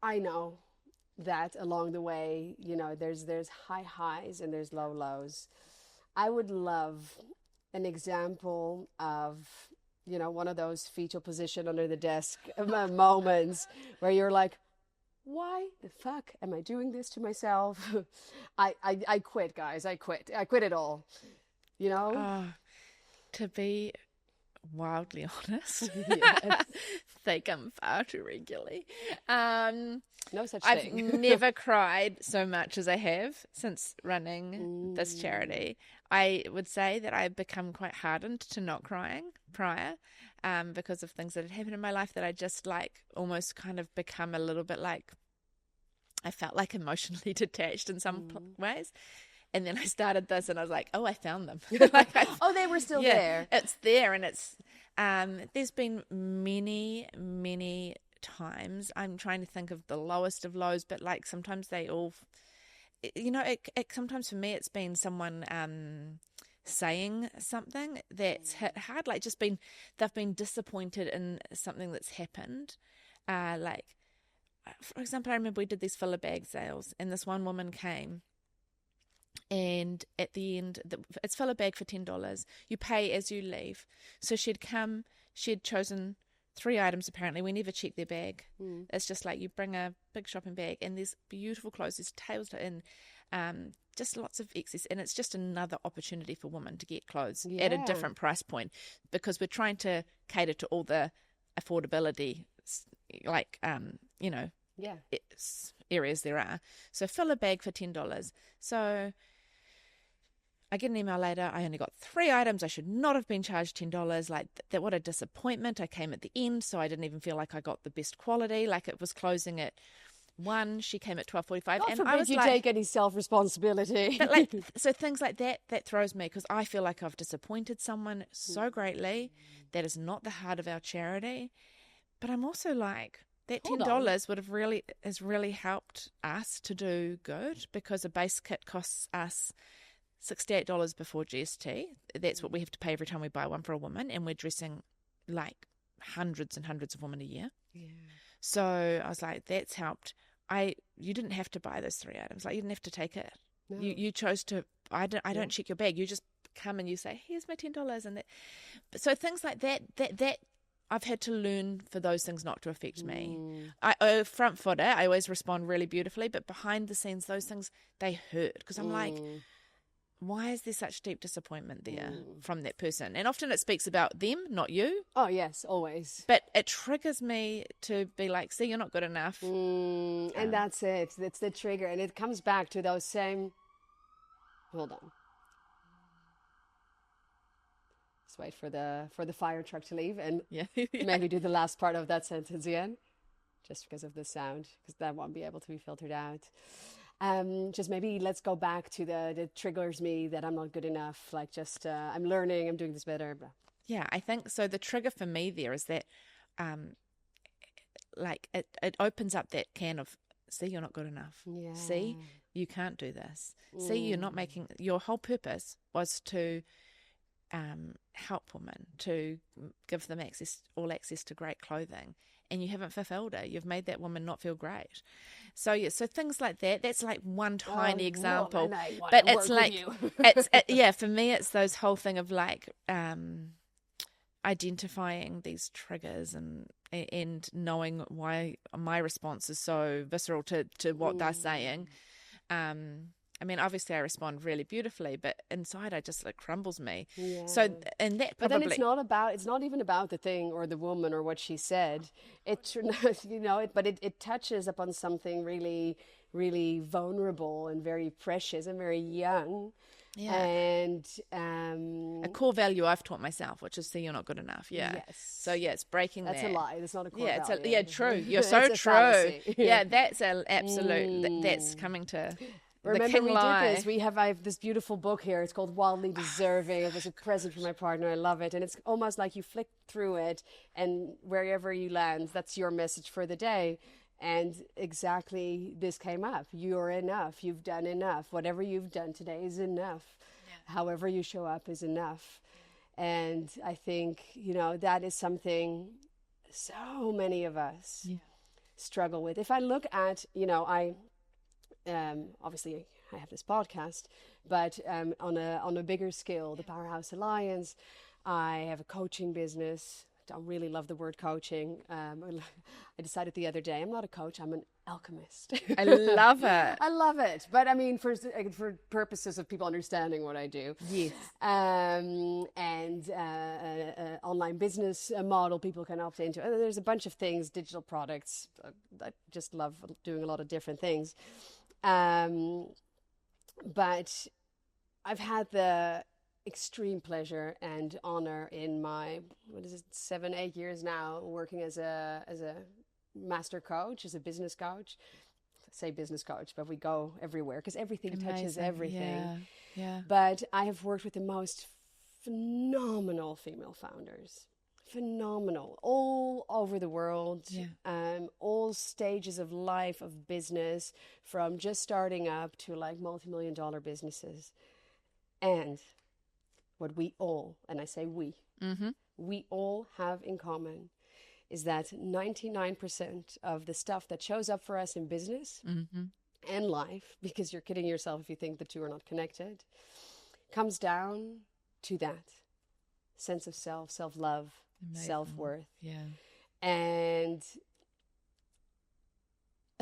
know that along the way, there's high highs and there's low lows. I would love an example of, one of those fetal position under the desk moments where you're like, why the fuck am I doing this to myself? I quit, guys. I quit it all. To be wildly honest, they come far too regularly. No such thing. I've never cried so much as I have since running this charity. I would say that I've become quite hardened to not crying prior, because of things that had happened in my life that I just like almost kind of become a little bit like, I felt like emotionally detached in some ways. And then I started this and I was like, oh, I found them. They were still there. It's there. And it's, there's been many, many times. I'm trying to think of the lowest of lows, but like sometimes they all, sometimes for me, it's been someone, saying something that's hit hard, like they've been disappointed in something that's happened. Like, for example, I remember we did these filler bag sales, and this one woman came, and at the end, it's filler bag for $10. You pay as you leave. So she'd chosen 3 items. Apparently, we never check their bag. It's just like you bring a big shopping bag, and there's beautiful clothes, there's tails in. Just lots of excess, and it's just another opportunity for women to get clothes at a different price point, because we're trying to cater to all the affordability, like areas there are. So fill a bag for $10. So I get an email later, I only got 3 items, I should not have been charged $10. Like that, what a disappointment. I came at the end, so I didn't even feel like I got the best quality. Like it was closing at 1, she came at 12:45, and I was take any self-responsibility. But like, so things like that throws me, because I feel like I've disappointed someone so greatly. That is not the heart of our charity. But I'm also like, that $10 has really helped us to do good, because a base kit costs us $68 before GST. That's what we have to pay every time we buy one for a woman, and we're dressing like hundreds and hundreds of women a year. Yeah. So I was like, that's helped. You didn't have to buy those 3 items. Like, you didn't have to take it. No. You chose to. I don't check your bag. You just come and you say, here's my $10, and that. So things like that I've had to learn for those things not to affect me. I front footer, I always respond really beautifully, but behind the scenes, those things, they hurt, because I'm like, why is there such deep disappointment there from that person? And often it speaks about them, not you. Oh, yes, always. But it triggers me to be like, see, you're not good enough. And that's it. It's the trigger. And it comes back to those same... Hold on. Let's wait for the fire truck to leave and maybe do the last part of that sentence again, just because of the sound, because that won't be able to be filtered out. Just maybe let's go back to the triggers me that I'm not good enough. Like, just I'm learning, I'm doing this better. Blah. Yeah, I think so. The trigger for me there is that, like, it opens up that can of, see, you're not good enough. Yeah. See, you can't do this. See, you're not making. Your whole purpose was to help women, to give them all access to great clothing, and you haven't fulfilled it. You've made that woman not feel great. So so things like that. That's like one tiny example, but it's like for me, it's those whole thing of like identifying these triggers and knowing why my response is so visceral to what they're saying. I mean, obviously I respond really beautifully, but inside it crumbles me. Yeah. So, and that But then it's not even about the thing or the woman or what she said. It touches upon something really, really vulnerable and very precious and very young. Yeah. And a core value I've taught myself, which is, see, you're not good enough. Yeah. Yes. So it's breaking that. That's a lie. That's not a core value. Yeah, true. You're so true. Yeah, that's an absolute. That's coming to. Remember, did this. I have this beautiful book here. It's called Wildly Deserving. It was a present from my partner. I love it. And it's almost like you flick through it, and wherever you land, that's your message for the day. And exactly this came up. You're enough. You've done enough. Whatever you've done today is enough. Yeah. However you show up is enough. And I think, that is something so many of us struggle with. If I look at, obviously I have this podcast, but on a bigger scale, the PowerHouse Alliance, I have a coaching business. I don't really love the word coaching. I decided the other day, I'm not a coach, I'm an alchemist. I love it. I love it. But I mean, for purposes of people understanding what I do. Yes. Online business model people can opt into. There's a bunch of things, digital products. I just love doing a lot of different things. But I've had the extreme pleasure and honor in my 7-8 years now working as a master coach, as a business coach. I say business coach, but we go everywhere because everything touches everything. Yeah. But I have worked with the most phenomenal female founders. Phenomenal, all over the world, all stages of life, of business, from just starting up to like multi-million-dollar businesses. And what we all, and I say we all have in common is that 99% of the stuff that shows up for us in business and life, because you're kidding yourself if you think the two are not connected, comes down to that sense of self-love, self-worth. Yeah. And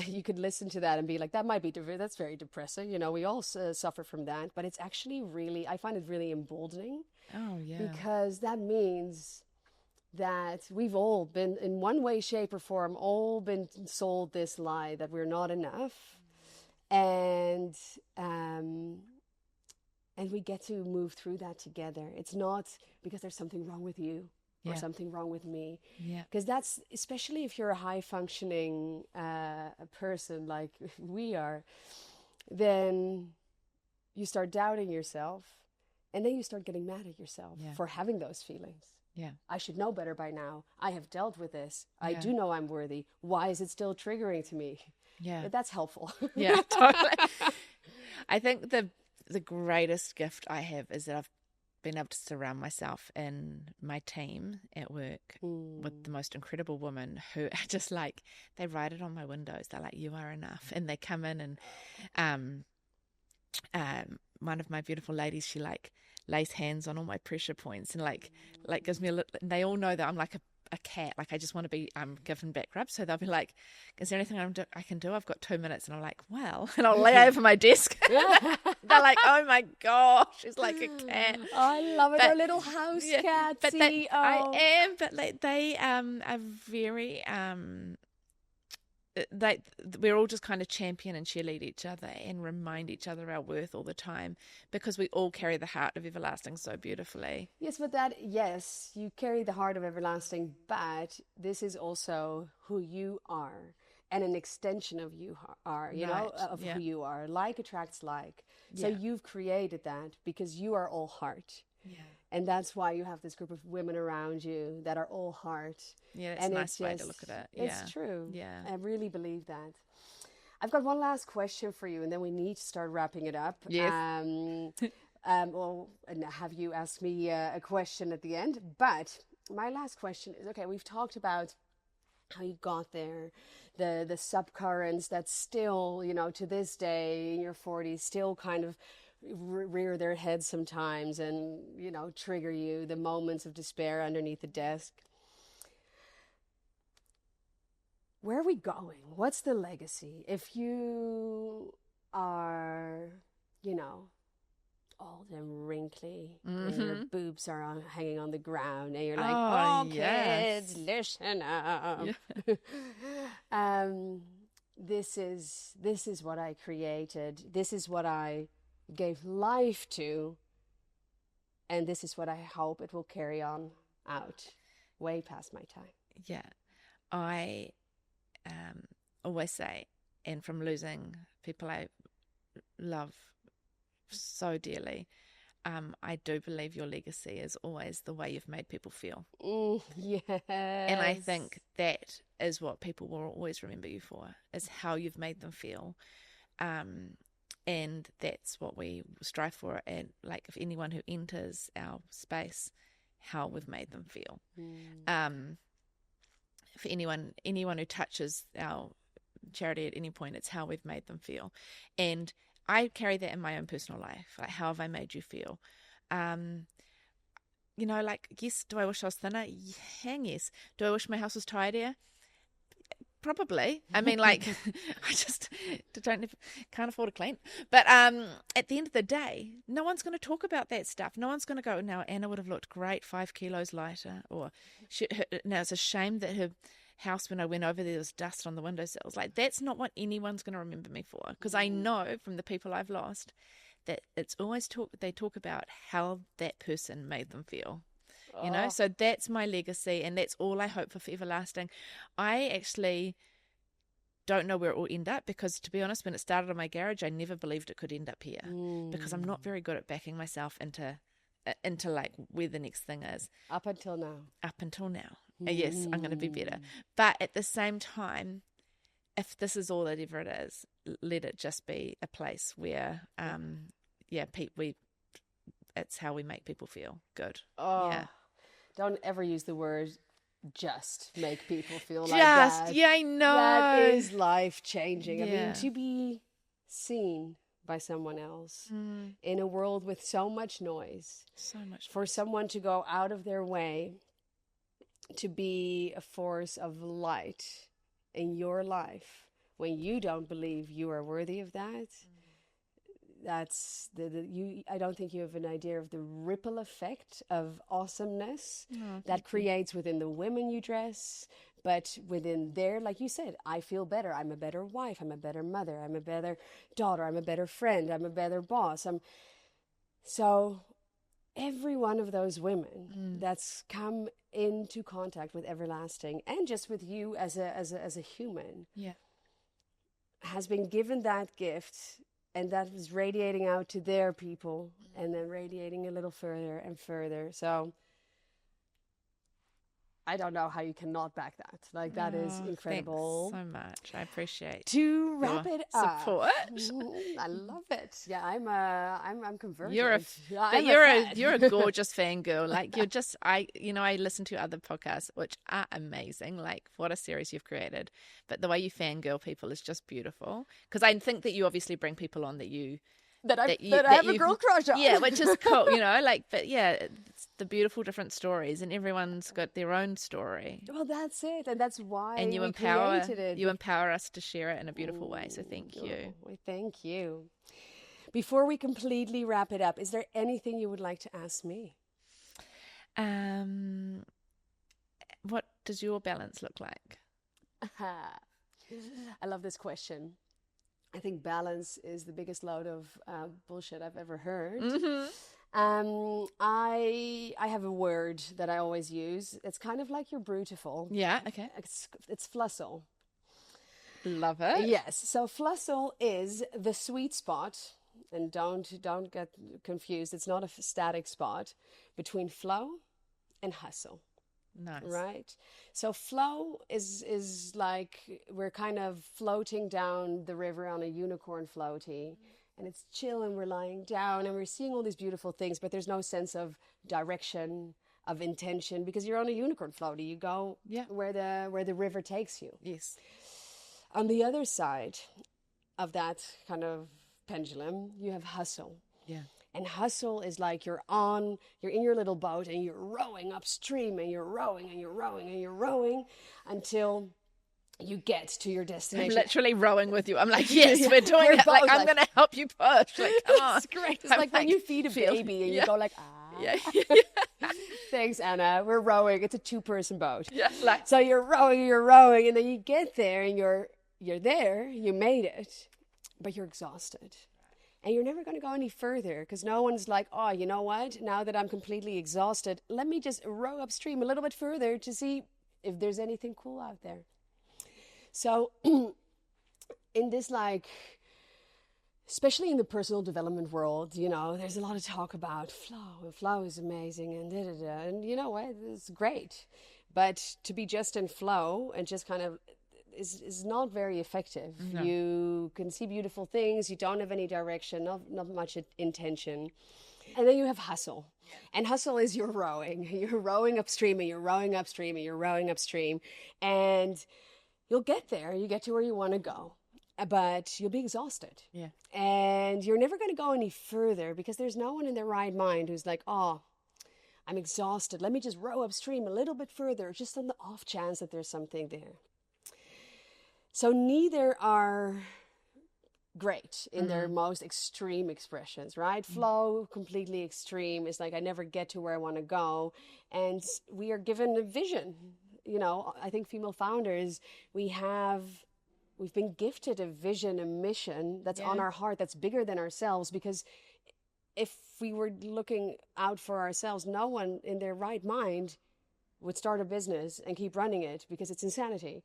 you could listen to that and be like, that might be that's very depressing. We all suffer from that, but it's actually really, I find it really emboldening. Oh, yeah. Because that means that we've all been, in one way, shape, or form, all been sold this lie that we're not enough. And we get to move through that together. It's not because there's something wrong with you or something wrong with me. Yeah. Because that's, especially if you're a high-functioning person like we are, then you start doubting yourself, and then you start getting mad at yourself for having those feelings. Yeah. I should know better by now. I have dealt with this. I do know I'm worthy. Why is it still triggering to me? Yeah. But that's helpful. Yeah, totally. I think the greatest gift I have is that been able to surround myself in my team at work with the most incredible women who are just like, they write it on my windows. They're like, you are enough. And they come in and one of my beautiful ladies, she like lays hands on all my pressure points and like gives me and they all know that I'm like a cat, like I just want to be given back rubs. So they'll be like, is there anything I can do? I've got 2 minutes. And I'm like, well, and I'll lay over my desk. They're like, oh my gosh, she's like a cat. I love it. Our little house cat but CEO. I am, but like they are very we're all just kind of champion and cheerlead each other and remind each other our worth all the time, because we all carry the heart of everlasting so beautifully. Yes, but yes, you carry the heart of everlasting, but this is also who you are and an extension of you are, you know, of who you are. Like attracts like. So you've created that because you are all heart. Yeah. And that's why you have this group of women around you that are all heart. Yeah, it's a nice way to look at it. It's true. Yeah. I really believe that. I've got one last question for you, and then we need to start wrapping it up. Yes. Well, and have you ask me a question at the end. But my last question is, okay, we've talked about how you got there, the subcurrents that still, you know, to this day in your 40s still kind of rear their heads sometimes and, you know, trigger you, the moments of despair underneath the desk. Where are we going? What's the legacy? If you are, you know, old and wrinkly, and your boobs are hanging on the ground, and you're like, oh kids, listen up. Yeah. This is what I created. This is what I gave life to, and this is what I hope it will carry on out way past my time. Yeah, I always say, and from losing people I love so dearly, I do believe your legacy is always the way you've made people feel. Yes. And I think that is what people will always remember you for, is how you've made them feel. And that's what we strive for. And like, if anyone who enters our space, how we've made them feel. For anyone who touches our charity at any point, it's how we've made them feel. And I carry that in my own personal life. Like, how have I made you feel? You know, like, yes, do I wish I was thinner? Yeah, yes. Do I wish my house was tidier? Probably. I mean, like, I just can't afford to clean. But at the end of the day, no one's going to talk about that stuff. No one's going to go, now Anna would have looked great 5 kilos lighter. Or now it's a shame that her house, when I went over there was dust on the windowsills. Like, that's not what anyone's going to remember me for. Because I know from the people I've lost that it's always they talk about how that person made them feel. You know, so that's my legacy, and that's all I hope for everlasting. I actually don't know where it will end up, because, to be honest, when it started in my garage, I never believed it could end up here, because I'm not very good at backing myself into like where the next thing is. Up until now. Yes, I'm going to be better. But at the same time, if this is all that ever it is, let it just be a place where, it's how we make people feel good. Don't ever use the word just make people feel like that. Yeah, I know. That is life-changing. I mean, to be seen by someone else in a world with so much noise. For someone to go out of their way to be a force of light in your life when you don't believe you are worthy of that. That's I don't think you have an idea of the ripple effect of awesomeness that creates within the women you dress, but within their, like you said, I feel better. I'm a better wife. I'm a better mother. I'm a better daughter. I'm a better friend. I'm a better boss. So every one of those women that's come into contact with everlasting, and just with you as a human, has been given that gift. And that was radiating out to their people, and then radiating a little further and further. So I don't know how you cannot back that. Like, that is incredible. Thanks so much. I appreciate To wrap it up, support. I love it. Yeah, I'm converted. You're a gorgeous fangirl. Like, you're just, I listen to other podcasts which are amazing. Like, what a series you've created. But the way you fangirl people is just beautiful. Because I think that you obviously bring people on that I have a girl crush on. Yeah, which is cool, but yeah, it's the beautiful different stories, and everyone's got their own story. Well, that's it, and that's why and you we empower created it. You empower us to share it in a beautiful way. So thank you. Thank you. Before we completely wrap it up, is there anything you would like to ask me? What does your balance look like? I love this question. I think balance is the biggest load of bullshit I've ever heard. Mm-hmm. I have a word that I always use. It's kind of like your Brutiful. Yeah, okay. It's flussel. Love it. Yes. So flussel is the sweet spot, and don't get confused. It's not a static spot between flow and hustle. Nice. Right? So flow is like we're kind of floating down the river on a unicorn floaty, and it's chill, and we're lying down and we're seeing all these beautiful things, but there's no sense of direction, of intention, because you're on a unicorn floaty. You go where the river takes you. Yes. On the other side of that kind of pendulum, you have hustle. Yeah. And hustle is like you're in your little boat and you're rowing upstream, and you're rowing and you're rowing and you're rowing until you get to your destination. I'm literally rowing with you. I'm like, yes, we're doing it. Like, I'm going to help you push. Like, come on. It's great. It's like when you feed a baby and you go like, ah. Yeah. Thanks, Anna. We're rowing. It's a 2-person boat. Yeah. So you're rowing, and then you get there and you're there, you made it, but you're exhausted. And you're never going to go any further, because no one's like, oh, you know what? Now that I'm completely exhausted, let me just row upstream a little bit further to see if there's anything cool out there. So in this, like, especially in the personal development world, there's a lot of talk about flow, and flow is amazing, and da-da-da. And you know what? It's great. But to be just in flow and just kind of is not very effective. No. You can see beautiful things. You don't have any direction, not much intention. And then you have hustle. And hustle is you're rowing. You're rowing upstream, and you're rowing upstream, and you're rowing upstream. And you'll get there. You get to where you want to go. But you'll be exhausted. Yeah. And you're never going to go any further, because there's no one in their right mind who's like, oh, I'm exhausted. Let me just row upstream a little bit further, just on the off chance that there's something there. So neither are great in their most extreme expressions, right? Flow, completely extreme, is like I never get to where I want to go. And we are given a vision. I think female founders, we've been gifted a vision, a mission that's on our heart, that's bigger than ourselves. Because if we were looking out for ourselves, no one in their right mind would start a business and keep running it, because it's insanity.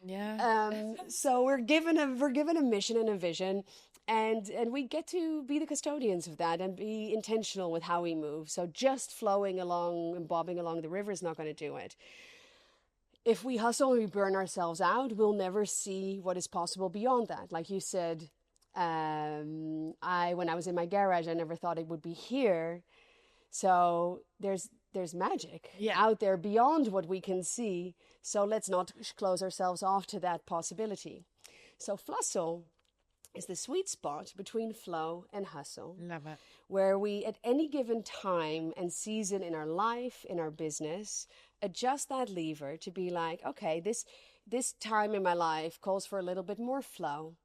Yeah. So we're given a mission and a vision, and we get to be the custodians of that and be intentional with how we move. So just flowing along and bobbing along the river is not going to do it. If we hustle and we burn ourselves out, we'll never see what is possible beyond that. Like you said, when I was in my garage, I never thought it would be here. So there's magic out there beyond what we can see. So let's not close ourselves off to that possibility. So flussel is the sweet spot between flow and hustle. Love it. Where we, at any given time and season in our life, in our business, adjust that lever to be like, okay, this time in my life calls for a little bit more flow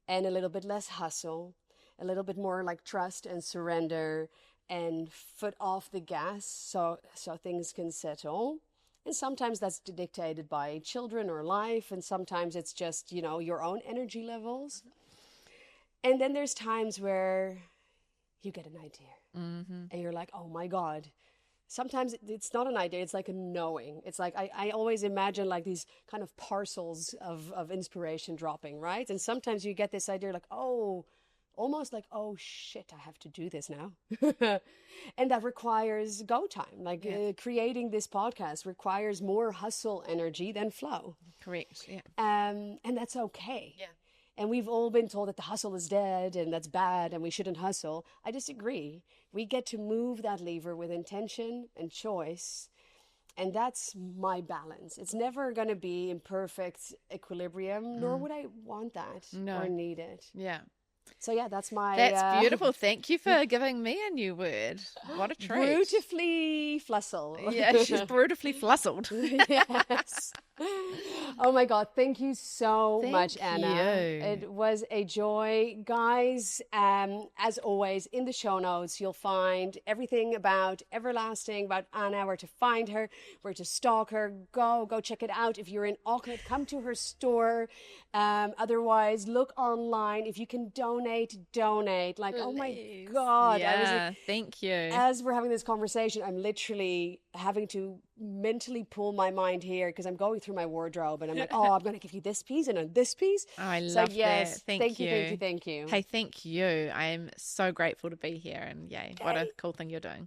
and a little bit less hustle, a little bit more like trust and surrender and foot off the gas so things can settle. And sometimes that's dictated by children or life, and sometimes it's just, your own energy levels. And then there's times where you get an idea and you're like, oh my God. Sometimes it's not an idea, it's like a knowing. It's like, I always imagine like these kind of parcels of inspiration dropping, right? And sometimes you get this idea like, oh, almost like, oh shit, I have to do this now. And that requires go time. Like creating this podcast requires more hustle energy than flow. Correct. Yeah. And that's okay. Yeah. And we've all been told that the hustle is dead and that's bad and we shouldn't hustle. I disagree. We get to move that lever with intention and choice. And that's my balance. It's never going to be in perfect equilibrium, nor would I want that or need it. Yeah. So yeah, that's my... That's beautiful. Thank you for giving me a new word. What a treat. Brutifully flussel. Yeah, she's brutifully flussled. Yes. Oh my God. Thank you so much, Anna. You. It was a joy. Guys, as always, in the show notes, you'll find everything about Everlasting, about Anna, where to find her, where to stalk her. Go check it out. If you're in Auckland, come to her store. Otherwise, look online. If you can donate. Like, oh my God. Yeah, I was like, thank you. as we're having this conversation, I'm literally having to mentally pull my mind here because I'm going through my wardrobe and I'm like, oh, I'm going to give you this piece and this piece. I love that. Thank you. Thank you. Hey, thank you. I am so grateful to be here, and yay, what a cool thing you're doing.